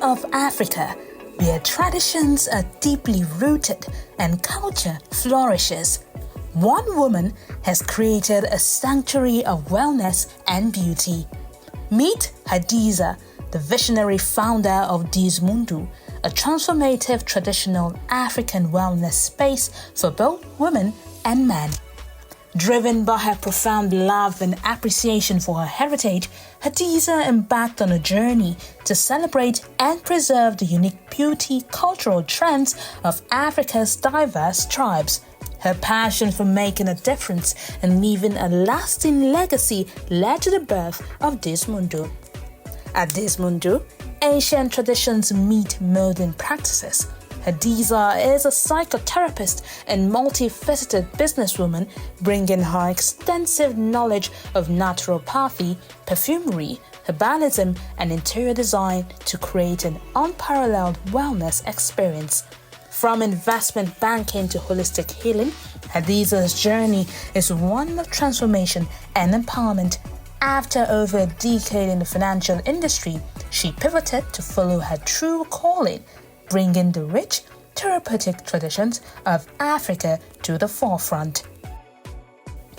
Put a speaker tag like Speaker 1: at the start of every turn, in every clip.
Speaker 1: of Africa, where traditions are deeply rooted and culture flourishes, one woman has created a sanctuary of wellness and beauty. Meet Hadiza, the visionary founder of Dismundu, a transformative traditional African wellness space for both women and men. Driven by her profound love and appreciation for her heritage, Hadiza embarked on a journey to celebrate and preserve the unique beauty cultural trends of Africa's diverse tribes. Her passion for making a difference and leaving a lasting legacy led to the birth of Dismundu. At Dismundu, ancient traditions meet modern practices. Hadiza is a psychotherapist and multifaceted businesswoman, bringing her extensive knowledge of naturopathy, perfumery, herbalism, and interior design to create an unparalleled wellness experience. From investment banking to holistic healing, Hadiza's journey is one of transformation and empowerment. After over a decade in the financial industry, she pivoted to follow her true calling, bringing the rich therapeutic traditions of Africa to the forefront.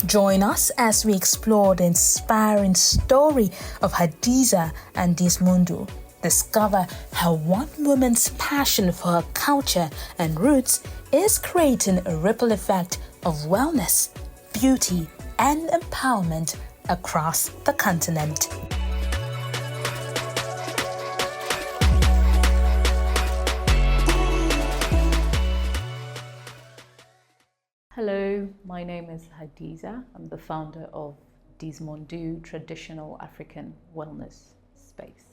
Speaker 1: Join us as we explore the inspiring story of Hadiza and Dismundu. Discover how one woman's passion for her culture and roots is creating a ripple effect of wellness, beauty, and empowerment across the continent.
Speaker 2: Hello, my name is Hadiza. I'm the founder of Dismundu Traditional African Wellness Space.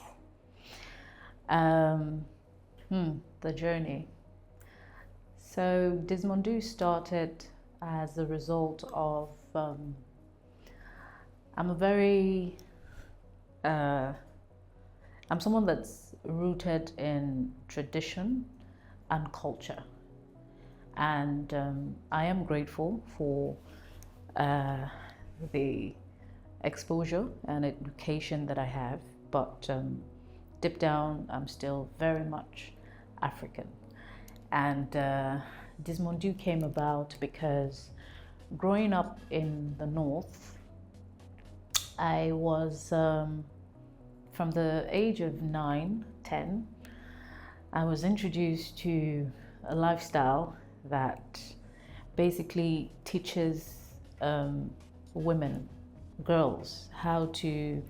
Speaker 2: The journey. So Dismundu started as a result of I'm someone that's rooted in tradition and culture. And I am grateful for the exposure and education that I have, but deep down, I'm still very much African. And Dismundu came about because growing up in the north, I was, from the age of 9, 10, I was introduced to a lifestyle that basically teaches women, girls, how to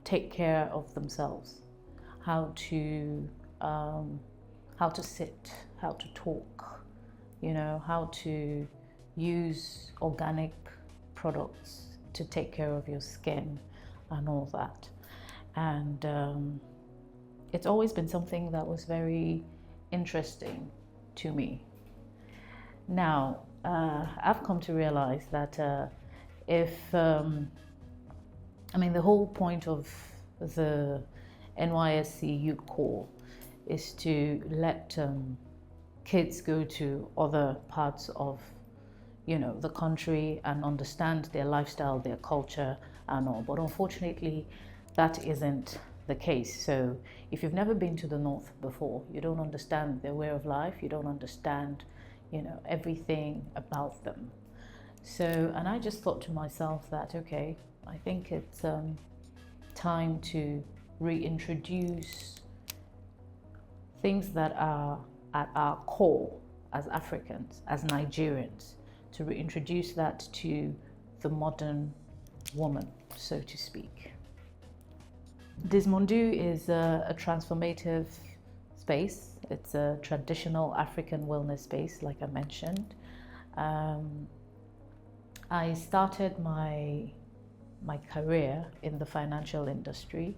Speaker 2: take care of themselves, how to sit, how to talk, how to use organic products to take care of your skin and all that. And it's always been something that was very interesting to me. Now, I've come to realize that the whole point of the NYSC Youth Corps is to let kids go to other parts of the country and understand their lifestyle, their culture and all. But unfortunately, that isn't the case. So if you've never been to the north before, you don't understand their way of life, you don't understand everything about them. So, and I just thought to myself that, okay, I think it's time to reintroduce things that are at our core as Africans, as Nigerians, to reintroduce that to the modern woman, so to speak. Dismundu is a transformative space. It's a traditional African wellness space, like I mentioned. I started my career in the financial industry,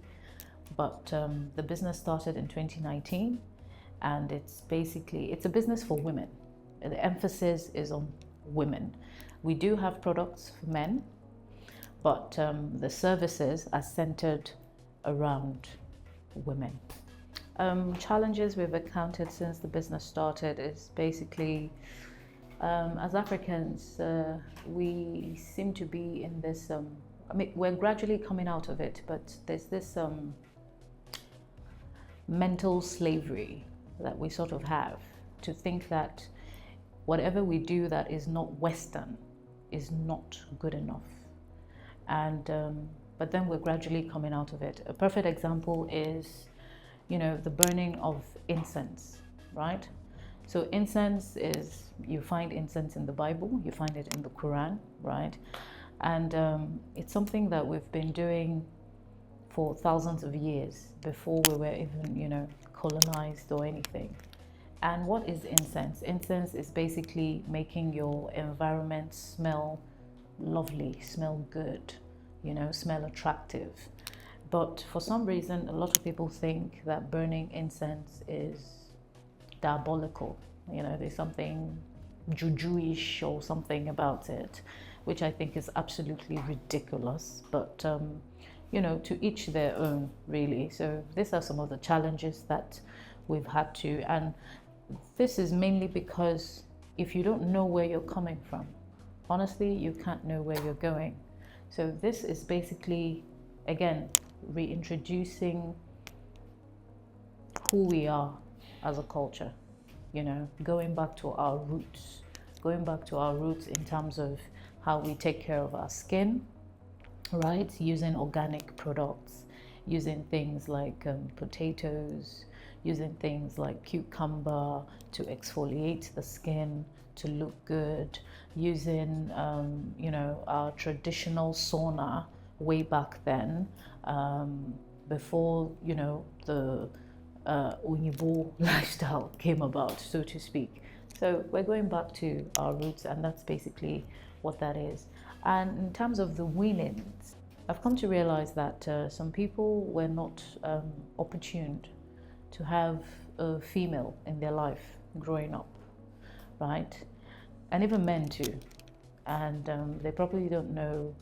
Speaker 2: but the business started in 2019, and it's a business for women. The emphasis is on women. We do have products for men, but the services are centered around women. Challenges we've encountered since the business started is basically, as Africans, we seem to be in this, we're gradually coming out of it, but there's this mental slavery that we sort of have to think that whatever we do that is not Western is not good enough. And but then we're gradually coming out of it. A perfect example is, the burning of incense, right? So incense is, you find incense in the Bible, you find it in the Quran, right? And it's something that we've been doing for thousands of years before we were even, colonized or anything. And what is incense? Incense is basically making your environment smell lovely, smell good, smell attractive. But for some reason, a lot of people think that burning incense is diabolical. There's something juju-ish or something about it, which I think is absolutely ridiculous. But to each their own, really. So these are some of the challenges that we've had to, and this is mainly because if you don't know where you're coming from, honestly, you can't know where you're going. So this is basically, again, reintroducing who we are as a culture, going back to our roots, in terms of how we take care of our skin, right? Using organic products, using things like potatoes, using things like cucumber to exfoliate the skin, to look good, using, our traditional sauna way back then, before, the Unyibo lifestyle came about, so to speak. So we're going back to our roots, and that's basically what that is. And in terms of the winnings, I've come to realize that some people were not opportuned to have a female in their life growing up, right? And even men too. And they probably don't know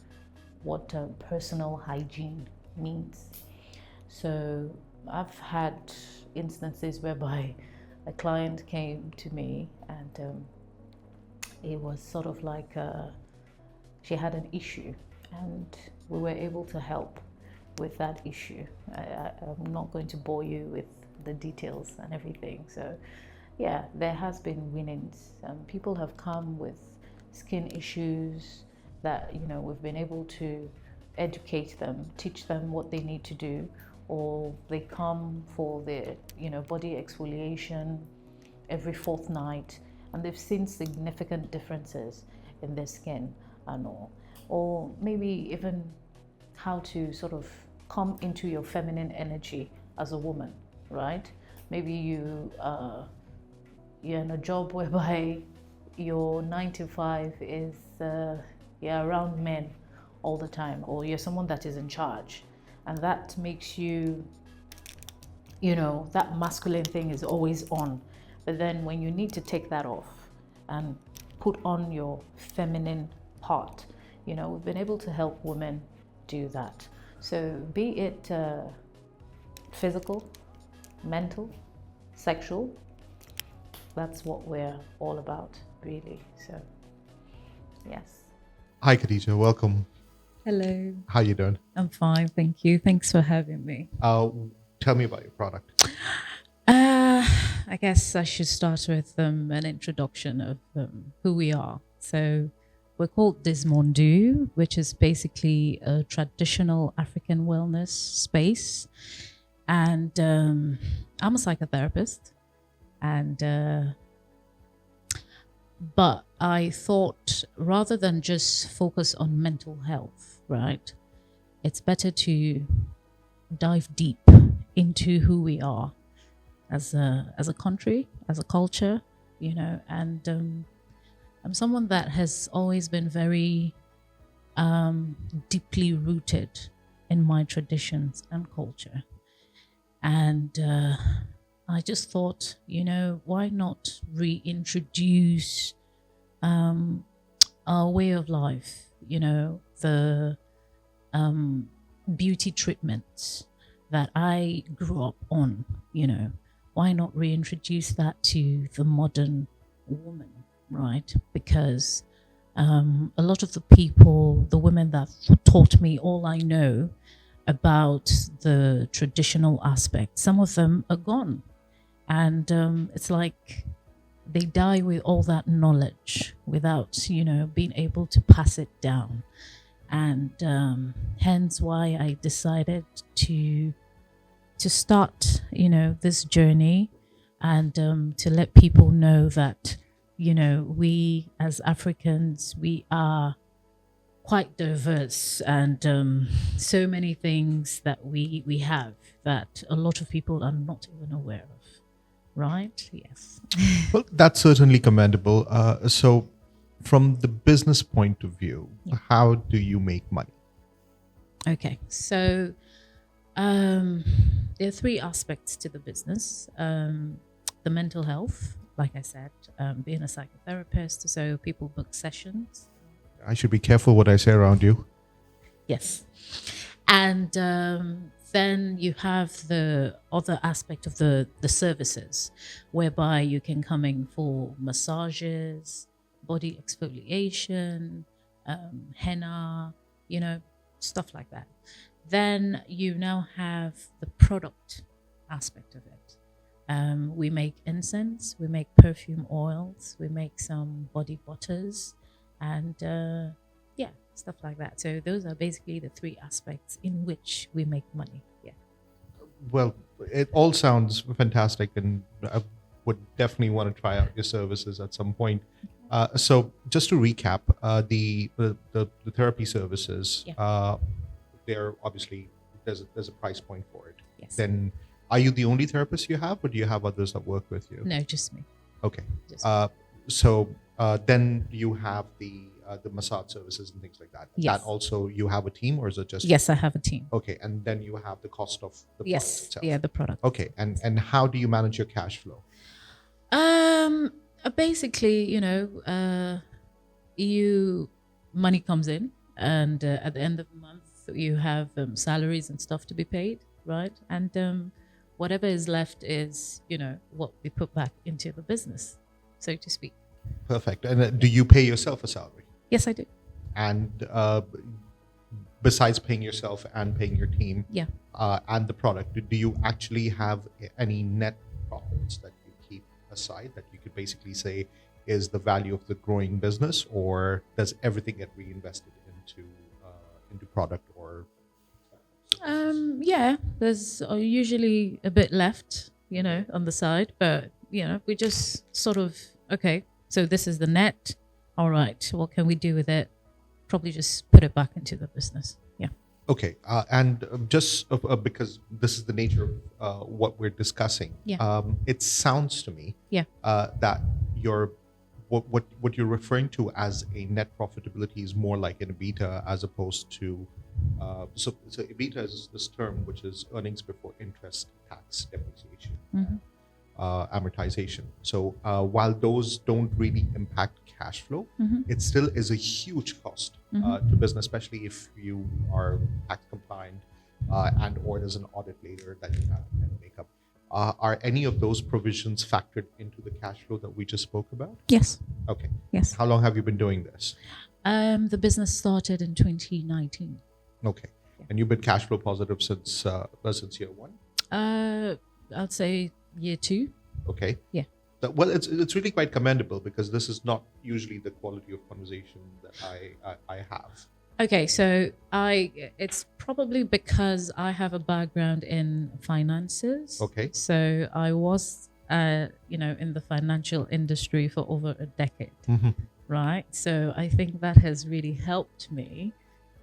Speaker 2: what personal hygiene means. So I've had instances whereby a client came to me and it was sort of like she had an issue, and we were able to help with that issue. I'm not going to bore you with the details and everything. So yeah, there has been winnings. People have come with skin issues that we've been able to educate them, teach them what they need to do, or they come for their body exfoliation every fortnight, and they've seen significant differences in their skin and all. Or maybe even how to sort of come into your feminine energy as a woman, right? Maybe you're in a job whereby your 9 to 5 is you're around men all the time, or you're someone that is in charge, and that makes you, that masculine thing is always on. But then when you need to take that off and put on your feminine part, we've been able to help women do that. So be it physical, mental, sexual, that's what we're all about, really. So yes.
Speaker 3: Hi Khadija, welcome.
Speaker 4: Hello.
Speaker 3: How you doing?
Speaker 4: I'm fine, thank you. Thanks for having me.
Speaker 3: Tell me about your product.
Speaker 4: I guess I should start with an introduction of who we are. So we're called Dismondu, which is basically a traditional African wellness space. And I'm a psychotherapist. And but I thought, rather than just focus on mental health, right, it's better to dive deep into who we are as a country, as a culture, and I'm someone that has always been very deeply rooted in my traditions and culture. And I just thought, why not reintroduce our way of life, the beauty treatments that I grew up on, why not reintroduce that to the modern woman, right? Because a lot of the people, the women that taught me all I know, about the traditional aspects. Some of them are gone. And it's like they die with all that knowledge without, being able to pass it down. And hence why I decided to start, this journey, and to let people know that, we as Africans, we are quite diverse, and so many things that we have that a lot of people are not even aware of. Right? Yes.
Speaker 3: Well, that's certainly commendable. So, from the business point of view, how do you make money?
Speaker 4: Okay. So, there are three aspects to the business. The mental health, like I said, being a psychotherapist, so people book sessions.
Speaker 3: I should be careful what I say around you.
Speaker 4: Yes. And then you have the other aspect of the services, whereby you can come in for massages, body exfoliation, henna, stuff like that. Then you now have the product aspect of it. We make incense, we make perfume oils, we make some body butters, and stuff like that. So those are basically the three aspects in which we make money. Yeah.
Speaker 3: Well, it all sounds fantastic, and I would definitely want to try out your services at some point. So, just to recap, the therapy services, they're obviously there's a price point for it.
Speaker 4: Yes.
Speaker 3: Then, are you the only therapist you have, or do you have others that work with you?
Speaker 4: No, just me.
Speaker 3: Okay.
Speaker 4: Just me.
Speaker 3: So then you have the massage services and things like that.
Speaker 4: Yes.
Speaker 3: That also you have a team, or is it just?
Speaker 4: Yes, I have a team.
Speaker 3: Okay, and then you have the cost of the product
Speaker 4: Yes.
Speaker 3: itself.
Speaker 4: Yeah, the product.
Speaker 3: Okay, and how do you manage your cash flow?
Speaker 4: Basically, money comes in, and at the end of the month, you have salaries and stuff to be paid, right? And whatever is left is, what we put back into the business, so to speak.
Speaker 3: Perfect. And do you pay yourself a salary?
Speaker 4: Yes, I do.
Speaker 3: And besides paying yourself and paying your team,
Speaker 4: Yeah.
Speaker 3: And the product, do you actually have any net profits that you keep aside that you could basically say is the value of the growing business, or does everything get reinvested into product or?
Speaker 4: Yeah, there's usually a bit left, on the side, but we just sort of, okay, so this is the net. All right, what can we do with it? Probably just put it back into the business. Yeah.
Speaker 3: Okay, and just because this is the nature of what we're discussing, it sounds to me that what you're referring to as a net profitability is more like an EBITDA as opposed to so EBITDA is this term which is earnings before interest, tax, depreciation, amortization. So while those don't really impact cash flow, it still is a huge cost to business, especially if you are tax compliant and or there's an audit later that you have to make up. Are any of those provisions factored into the cash flow that we just spoke about?
Speaker 4: Yes.
Speaker 3: Okay.
Speaker 4: Yes.
Speaker 3: How long have you been doing this?
Speaker 4: The business started in 2019.
Speaker 3: Okay. And you've been cash flow positive since year one?
Speaker 4: I'd say year two.
Speaker 3: Okay.
Speaker 4: Yeah.
Speaker 3: Well, it's really quite commendable, because this is not usually the quality of conversation that I have.
Speaker 4: Okay, so it's probably because I have a background in finances.
Speaker 3: Okay.
Speaker 4: So I was, in the financial industry for over a decade, right? So I think that has really helped me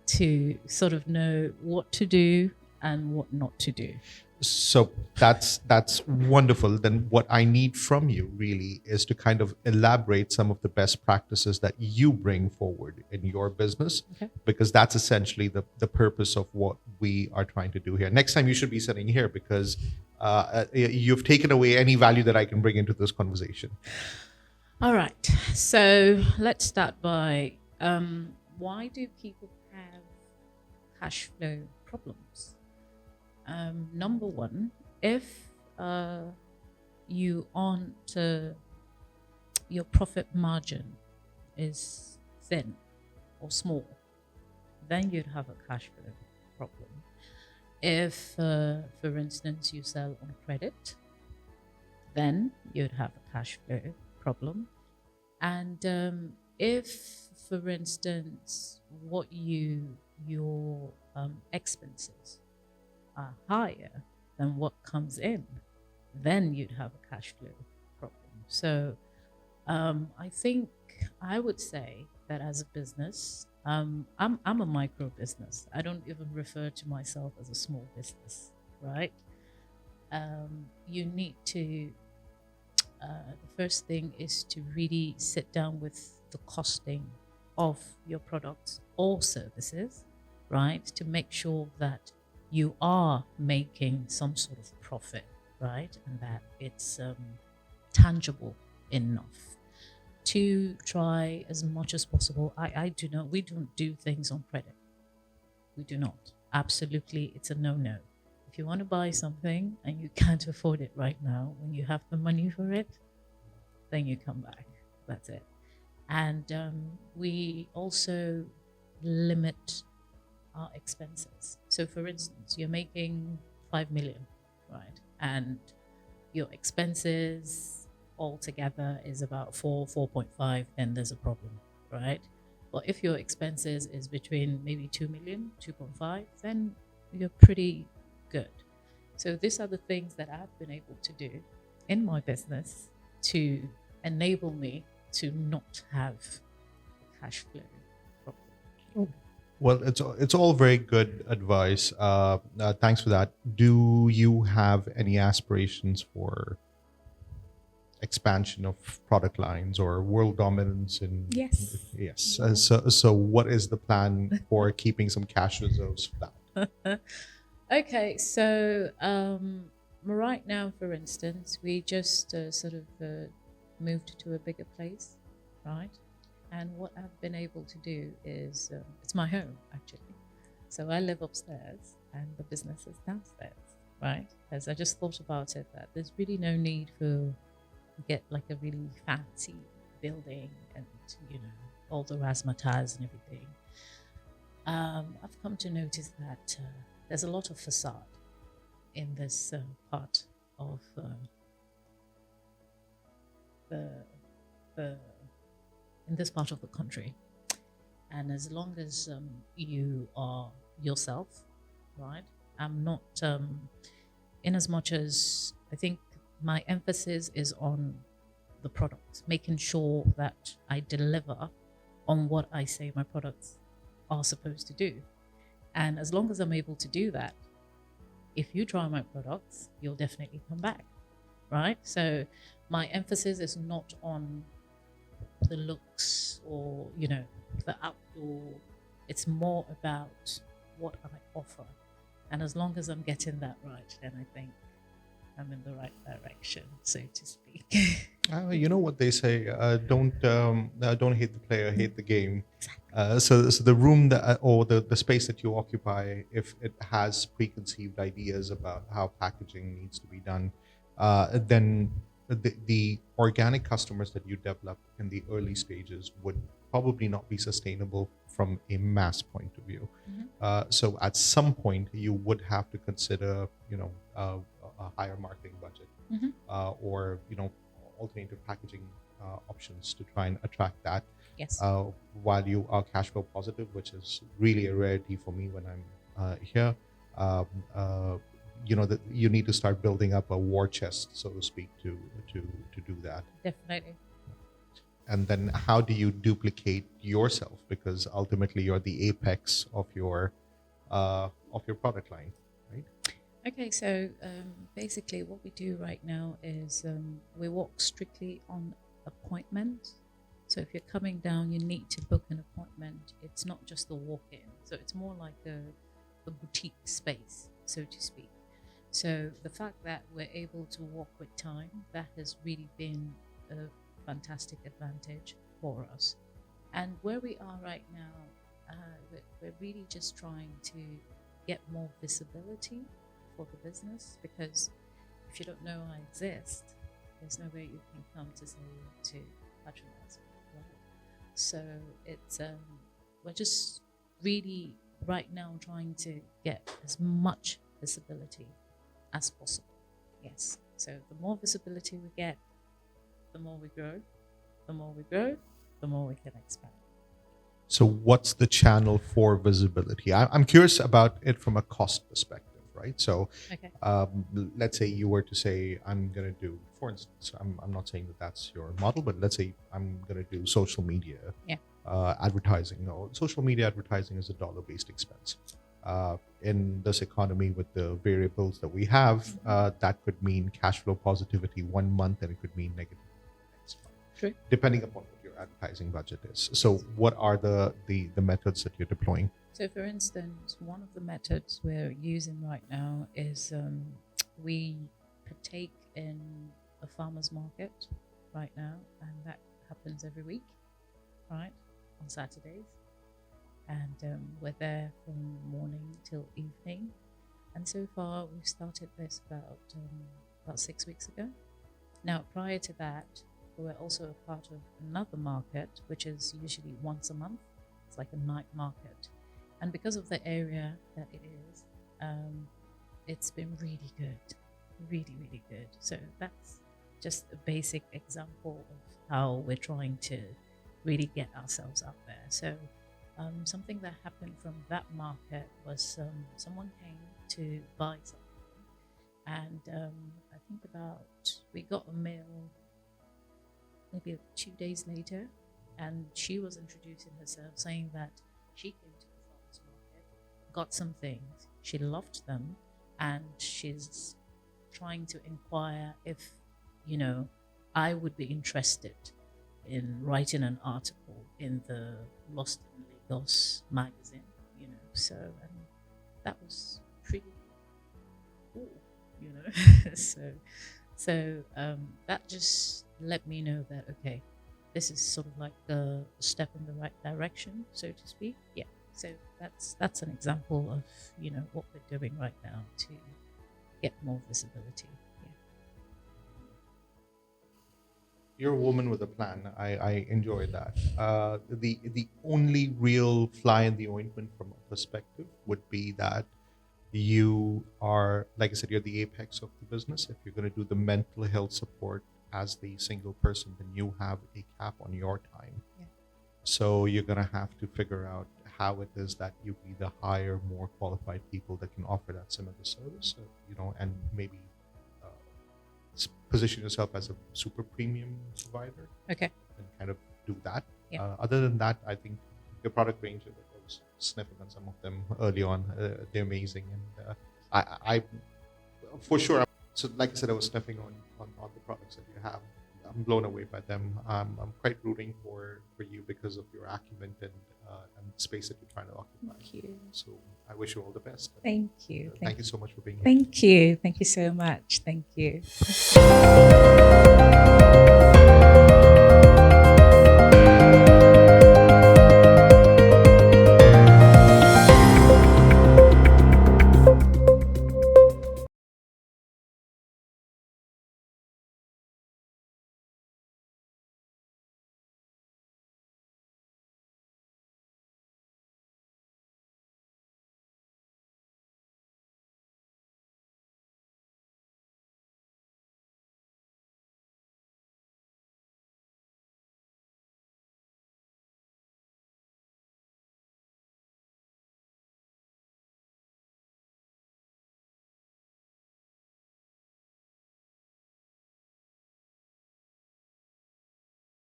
Speaker 4: to sort of know what to do and what not to do.
Speaker 3: So that's wonderful. Then what I need from you really is to kind of elaborate some of the best practices that you bring forward in your business, because that's essentially the purpose of what we are trying to do here. Next time you should be sitting here, because you've taken away any value that I can bring into this conversation.
Speaker 4: All right. So let's start by why do people have cash flow problems? Number one, if you aren't, your profit margin is thin or small, then you'd have a cash flow problem. If, for instance, you sell on credit, then you'd have a cash flow problem. And if, for instance, your expenses are higher than what comes in, then you'd have a cash flow problem. So I think I would say that as a business, I'm a micro business. I don't even refer to myself as a small business, right? You need to, the first thing is to really sit down with the costing of your products or services, right? To make sure that you are making some sort of profit, right? And that it's tangible enough to try as much as possible. We don't do things on credit. We do not. Absolutely, it's a no-no. If you want to buy something and you can't afford it right now, when you have the money for it, then you come back. That's it. And we also limit our expenses. So for instance, you're making 5 million, right? And your expenses altogether is about 4.5, then there's a problem, right? But if your expenses is between maybe 2 million, 2.5, then you're pretty good. So these are the things that I've been able to do in my business to enable me to not have a cash flow problem.
Speaker 3: Well, it's all very good advice. Thanks for that. Do you have any aspirations for expansion of product lines or world dominance in? Yes. So what is the plan for keeping some cash reserves flat?
Speaker 4: Okay, so right now, for instance, we just moved to a bigger place, right? And what I've been able to do is, it's my home actually. So I live upstairs and the business is downstairs, right? As I just thought about it, that there's really no need for get like a really fancy building and, all the razzmatazz and everything. I've come to notice that there's a lot of facade in this part of in this part of the country. And as long as you are yourself, right? I'm not, in as much as I think my emphasis is on the product, making sure that I deliver on what I say my products are supposed to do. And as long as I'm able to do that, if you try my products, you'll definitely come back, right? So my emphasis is not on the looks or, the outdoor. It's more about what I offer. And as long as I'm getting that right, then I think I'm in the right direction, so to speak.
Speaker 3: You know what they say: don't hate the player, hate the game. So the room that or the space that you occupy, if it has preconceived ideas about how packaging needs to be done, then the organic customers that you develop in the early stages would probably not be sustainable from a mass point of view. So at some point, you would have to consider, a higher marketing budget, or alternative packaging options to try and attract that.
Speaker 4: Yes.
Speaker 3: While you are cash flow positive, which is really a rarity for me when I'm here. That you need to start building up a war chest, so to speak, to do that.
Speaker 4: Definitely.
Speaker 3: And then how do you duplicate yourself? Because ultimately you're the apex of your product line, right?
Speaker 4: Okay, so basically what we do right now is we work strictly on appointment. So if you're coming down, you need to book an appointment. It's not just a walk-in. So it's more like a boutique space, so to speak. So the fact that we're able to walk with time, that has really been a fantastic advantage for us. And where we are right now, we're really just trying to get more visibility for the business, because if you don't know I exist, there's no way you can come to patronize me. Right? So it's we're just really right now trying to get as much visibility as possible. Yes. So the more visibility we get, the more we grow. The more we grow, the more we can expand.
Speaker 3: So what's the channel for visibility? I'm curious about it from a cost perspective, right? So
Speaker 4: Okay.
Speaker 3: let's say you were to say, I'm going to do, for instance, I'm not saying that that's your model, but let's say I'm going to do social media advertising. No, social media advertising is a dollar-based expense. In this economy with the variables that we have, that could mean cash flow positivity 1 month, and it could mean negative next month,
Speaker 4: True.
Speaker 3: depending upon what your advertising budget is. So what are the methods that you're deploying?
Speaker 4: So for instance, one of the methods we're using right now is we partake in a farmer's market right now, and that happens every week, right, on Saturdays. And we're there from morning till evening. And so far, we've started this about 6 weeks ago. Now, prior to that, we were also a part of another market, which is usually once a month. It's like a night market. And because of the area that it is, it's been really good, really, really good. So that's just a basic example of how we're trying to really get ourselves out there. So something that happened from that market was someone came to buy something, and I think we got a mail maybe 2 days later, and she was introducing herself, saying that she came to the farmers market, got some things, she loved them, and she's trying to inquire if, I would be interested in writing an article in the Lost in Lagos magazine, so that was pretty cool, so that just let me know that, okay, this is sort of like a step in the right direction, so to speak. Yeah, so that's an example of what we're doing right now to get more visibility.
Speaker 3: You're a woman with a plan. I enjoy that. The only real fly in the ointment from a perspective would be that you are, like I said, you're the apex of the business. If you're going to do the mental health support as the single person, then you have a cap on your time.
Speaker 4: Yeah.
Speaker 3: So you're going to have to figure out how it is that you either hire more qualified people that can offer that similar service, and maybe position yourself as a super premium provider.
Speaker 4: Okay.
Speaker 3: And kind of do that.
Speaker 4: Yeah.
Speaker 3: Other than that, I think your product range, I was sniffing on some of them early on. They're amazing, and I for sure. So, like I said, I was sniffing on the products that you have. I'm blown away by them. I'm quite rooting for you because of your acumen and space that you're trying to occupy.
Speaker 4: Thank you.
Speaker 3: So I wish you all the best.
Speaker 4: Thank you.
Speaker 3: Thank you so much for being here.
Speaker 4: Thank you. Thank you so much. Thank you.